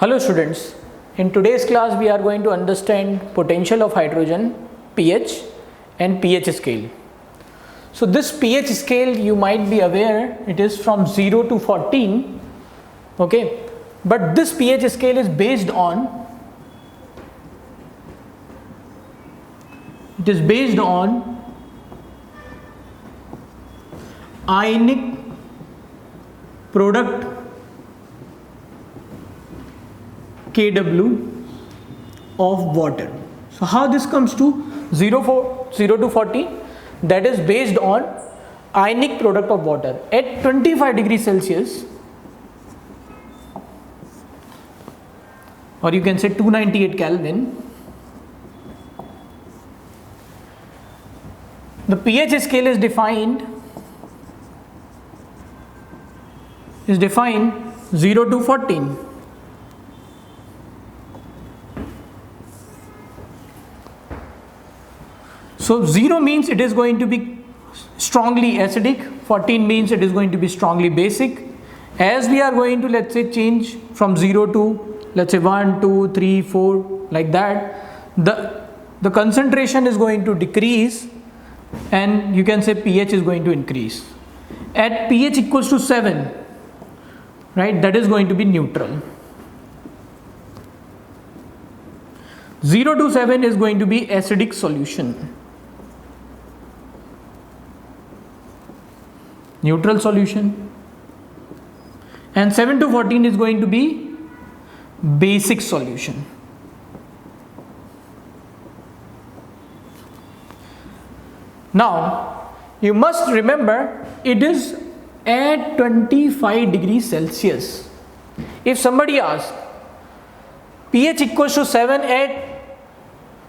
Hello students, in today's class we are going to understand potential of hydrogen, pH and pH scale. So this pH scale, you might be aware, it is from 0 to 14, okay, but this pH scale is based on ionic product Kw of water. So how this comes to 0 to 40? That is based on ionic product of water at 25 degrees Celsius, or you can say 298 Kelvin. The pH scale is defined 0 to 14. So 0 means it is going to be strongly acidic, 14 means it is going to be strongly basic. As we are going to, let's say, change from 0 to, let's say, 1, 2, 3, 4, like that, the concentration is going to decrease and you can say pH is going to increase. At pH equals to 7, right, that is going to be neutral. 0 to 7 is going to be acidic solution. Neutral solution, and 7 to 14 is going to be basic solution. Now you must remember it is at 25 degrees Celsius. If somebody asks pH equals to 7 at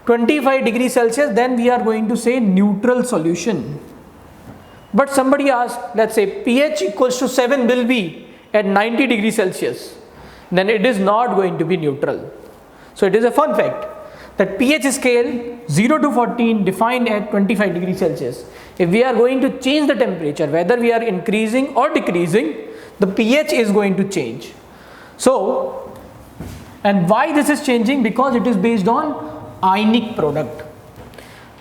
25 degrees Celsius, then we are going to say neutral solution. But somebody asks, let's say pH equals to 7 will be at 90 degrees Celsius, then it is not going to be neutral. So it is a fun fact that pH scale 0 to 14 defined at 25 degrees Celsius. If we are going to change the temperature, whether we are increasing or decreasing, the pH is going to change. So, and why this is changing? Because it is based on ionic product.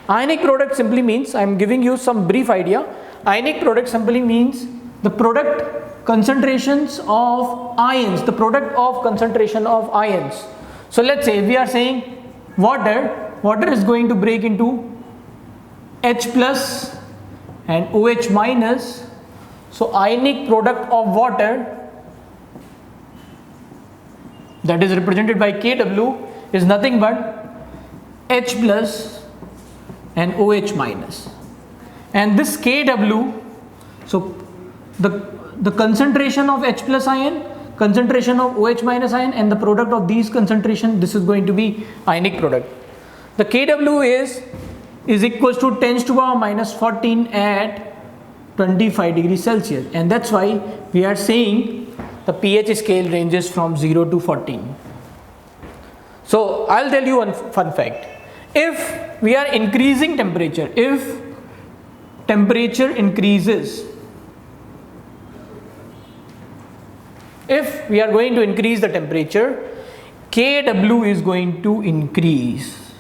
Ionic product simply means, I am giving you some brief idea. Ionic product simply means the product concentrations of ions, the product of concentration of ions. So let's say we are saying water is going to break into H plus and OH minus. So ionic product of water, that is represented by Kw, is nothing but H plus and OH minus. And this Kw, so the concentration of H plus ion, concentration of OH minus ion, and the product of these concentration, this is going to be ionic product. The Kw is equals to 10 to the power minus 14 at 25 degrees Celsius, and that's why we are saying the pH scale ranges from 0 to 14. So I'll tell you one fun fact. If we are increasing temperature, if temperature increases, if we are going to increase the temperature, Kw is going to increase.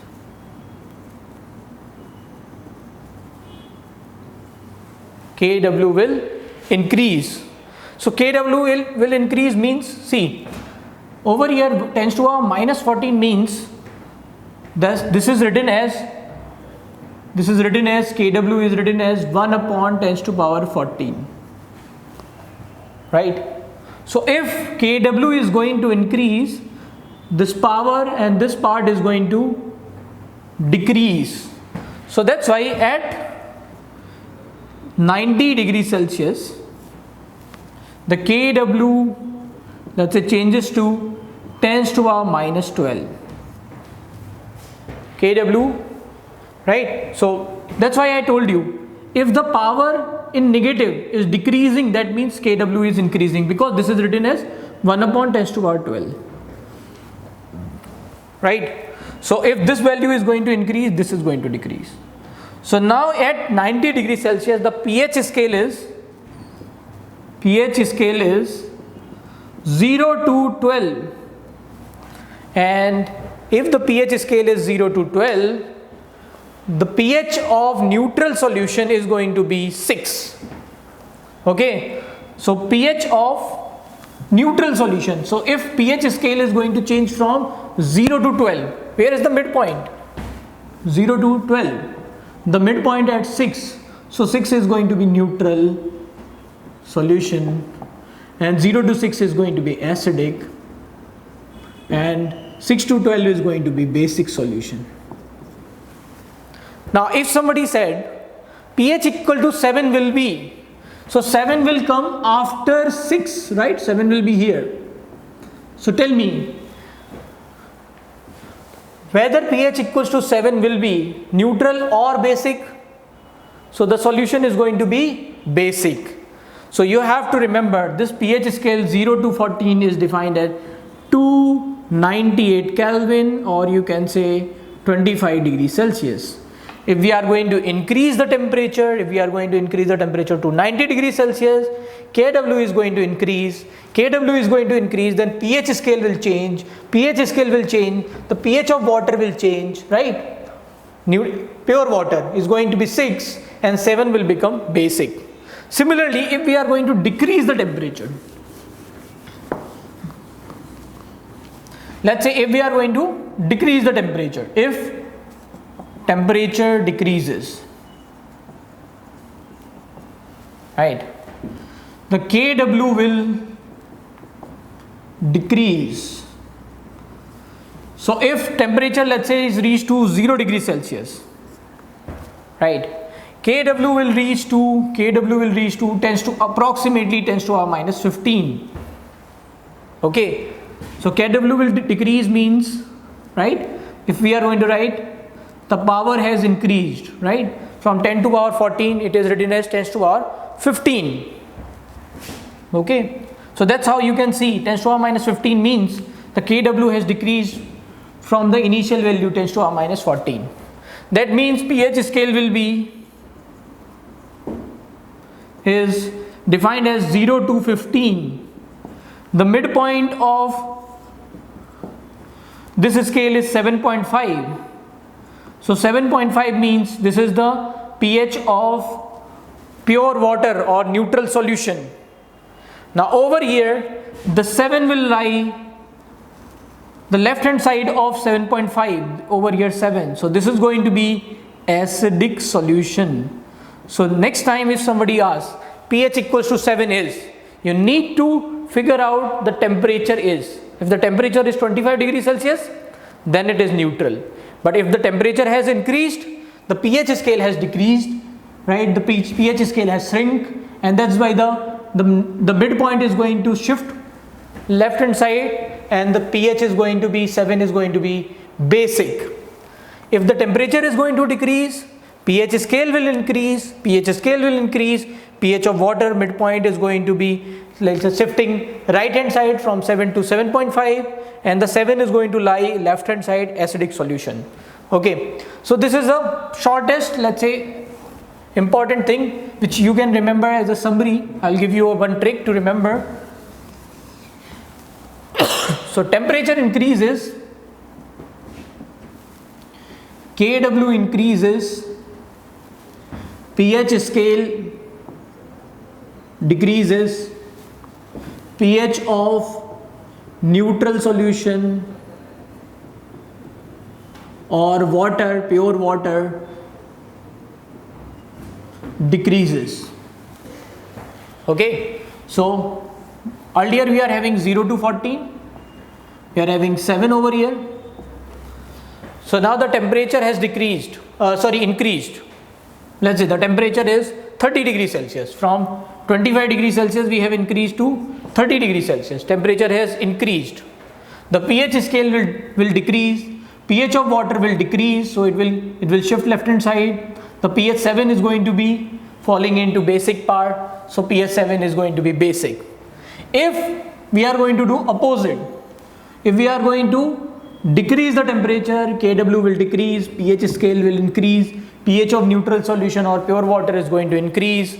Kw will increase. So Kw will increase means, see, over here 10 to the power minus 14 means this is written as Kw is written as 1 upon 10 to the power 14, right? So if Kw is going to increase, this power and this part is going to decrease. So that's why at 90 degrees Celsius, the Kw, let's say, changes to 10 to the power minus 12. Kw, right? So that's why I told you, if the power in negative is decreasing, that means Kw is increasing, because this is written as 1 upon 10 to the power 12, right? So if this value is going to increase, this is going to decrease. So now at 90 degrees Celsius, the pH scale is 0 to 12. and if the pH scale is 0 to 12, the pH of neutral solution is going to be 6. Okay, so pH of neutral solution. So if pH scale is going to change from 0 to 12, where is the midpoint? 0 to 12, the midpoint at 6. So 6 is going to be neutral solution, and 0 to 6 is going to be acidic, and 6 to 12 is going to be basic solution. Now if somebody said pH equal to 7 will be, so 7 will come after 6, right? 7 will be here. So tell me whether pH equals to 7 will be neutral or basic. So the solution is going to be basic. So you have to remember this pH scale 0 to 14 is defined at 298 Kelvin, or you can say 25 degrees Celsius. If we are going to increase the temperature, to 90 degrees Celsius, Kw is going to increase. Then pH scale will change. The pH of water will change, right? Pure water is going to be 6 and 7 will become basic. Similarly, if we are going to decrease the temperature, let's say if we are going to decrease the temperature, if temperature decreases, right, the Kw will decrease. So if temperature, let's say, is reached to 0 degrees Celsius, right, Kw will reach to approximately 10 to our minus 15. Okay, so Kw will decrease means, right, if we are going to write, the power has increased, right, from 10 to the power 14, it is written as 10 to the power 15. Okay, so that's how you can see 10 to the power minus 15 means the Kw has decreased from the initial value 10 to the power minus 14. That means pH scale will be is defined as 0 to 15. The midpoint of this scale is 7.5. So 7.5 means this is the pH of pure water or neutral solution. Now over here the 7 will lie the left hand side of 7.5, over here 7. So this is going to be acidic solution. So next time if somebody asks pH equals to 7 is, you need to figure out the temperature is. If the temperature is 25 degrees Celsius, then it is neutral. But if the temperature has increased, the pH scale has decreased, right? The pH scale has shrunk, and that's why the midpoint is going to shift left hand side, and the pH is going to be 7 is going to be basic. If the temperature is going to decrease, pH scale will increase, pH of water midpoint is going to be, let's say, shifting right hand side from 7 to 7.5, and the 7 is going to lie left hand side acidic solution. Okay, so this is the shortest, let's say, important thing which you can remember as a summary. I'll give you one trick to remember. So temperature increases, Kw increases, pH scale decreases, pH of neutral solution or water, pure water, decreases. Okay, so earlier we are having 0 to 14, we are having 7 over here. So now the temperature has increased. Let's say the temperature is 30 degrees Celsius. From 25 degrees Celsius we have increased to 30 degrees Celsius. Temperature has increased. The pH scale will decrease. pH of water will decrease, so it will shift left hand side. The pH 7 is going to be falling into basic part, so pH 7 is going to be basic. If we are going to do opposite, if we are going to decrease the temperature, Kw will decrease, pH scale will increase, pH of neutral solution or pure water is going to increase,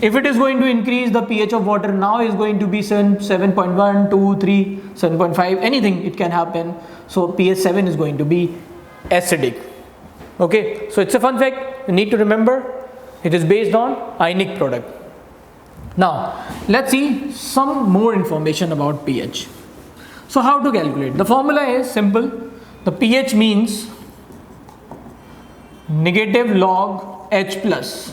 If it is going to increase, the pH of water now is going to be 7.1, 2, 3, 7.5, anything it can happen. So pH 7 is going to be acidic. Okay, so it's a fun fact you need to remember. It is based on ionic product. Now let's see some more information about pH. So how to calculate? The formula is simple. The pH means negative log H plus.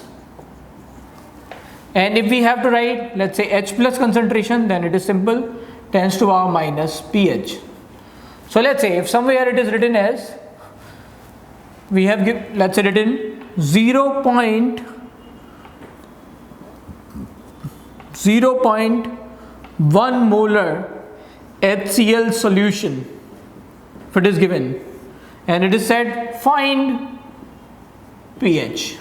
And if we have to write, let's say H plus concentration, then it is simple, 10 to the power minus pH. So let's say if somewhere it is written as, we have let's say written 0.1 molar HCl solution, if it is given, and it is said find pH.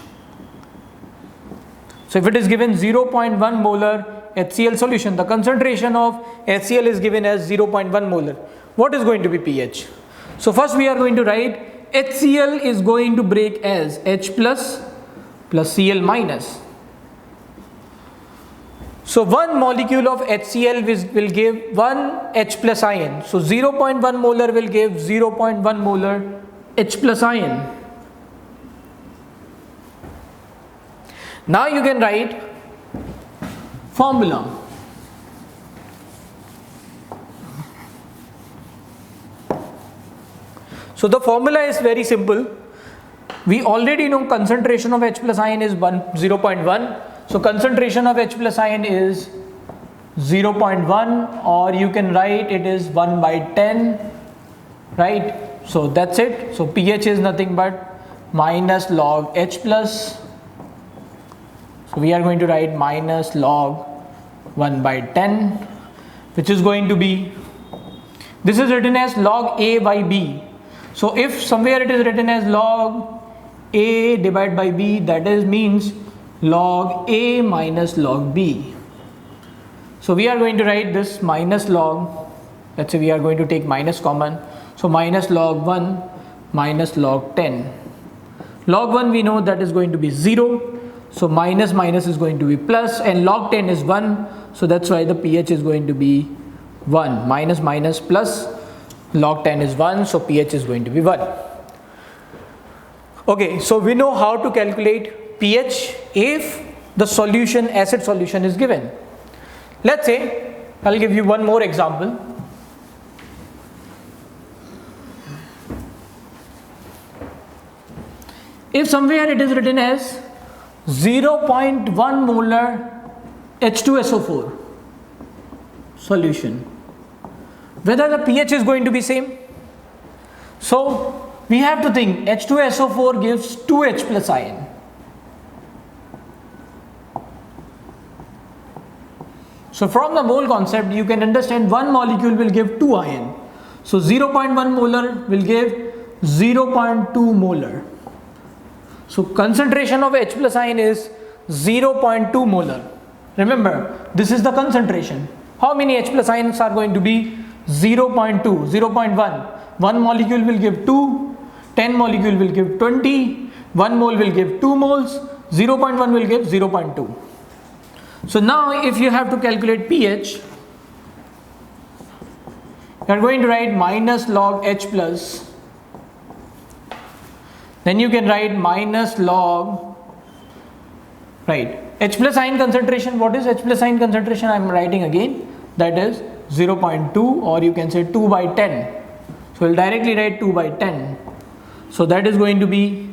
So if it is given 0.1 molar HCl solution, the concentration of HCl is given as 0.1 molar. What is going to be pH? So first we are going to write HCl is going to break as H plus Cl minus. So one molecule of HCl will give 1 H plus ion. So 0.1 molar will give 0.1 molar H plus ion. Now you can write formula. So the formula is very simple. We already know concentration of H plus ion is 0.1. So concentration of H plus ion is 0.1, or you can write it is 1 by 10, right? So that's it. So pH is nothing but minus log H plus. So we are going to write minus log 1 by 10, which is going to be, this is written as log A by B. So if somewhere it is written as log A divided by B, that is means log A minus log B. So we are going to write this minus log, let's say we are going to take minus common. So minus log 1 minus log 10. Log 1 we know that is going to be 0. So minus minus is going to be plus, and log 10 is 1. So that's why the pH is going to be 1. Minus minus plus, log 10 is 1. So pH is going to be 1. Okay, so we know how to calculate pH if the solution, acid solution is given. Let's say, I'll give you one more example. If somewhere it is written as 0.1 molar H2SO4 solution, whether the pH is going to be same. So we have to think H2SO4 gives 2H plus ion. So from the mole concept you can understand one molecule will give 2 ion. So 0.1 molar will give 0.2 molar. So concentration of H plus ion is 0.2 molar. Remember, this is the concentration. How many H plus ions are going to be? 0.2, 0.1. One molecule will give 2, 10 molecule will give 20, 1 mole will give 2 moles, 0.1 will give 0.2. So now if you have to calculate pH, you are going to write minus log H plus. Then you can write minus log, right, H plus ion concentration. What is H plus ion concentration? I am writing again, that is 0.2, or you can say 2 by 10. So we'll directly write 2 by 10. So that is going to be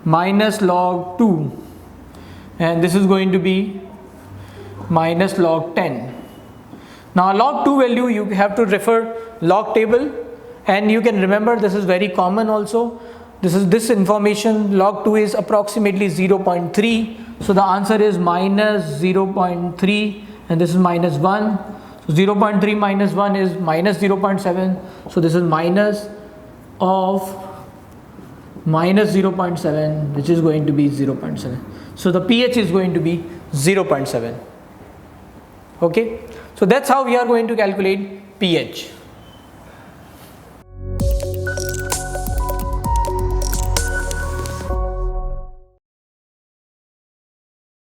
minus log 2, and this is going to be minus log 10. Now log 2 value you have to refer log table, and you can remember this is very common also. This information, log 2 is approximately 0.3. So the answer is minus 0.3, and this is minus 1. So 0.3 minus 1 is minus 0.7. So this is minus of minus 0.7, which is going to be 0.7. So the pH is going to be 0.7. Okay. So that's how we are going to calculate pH.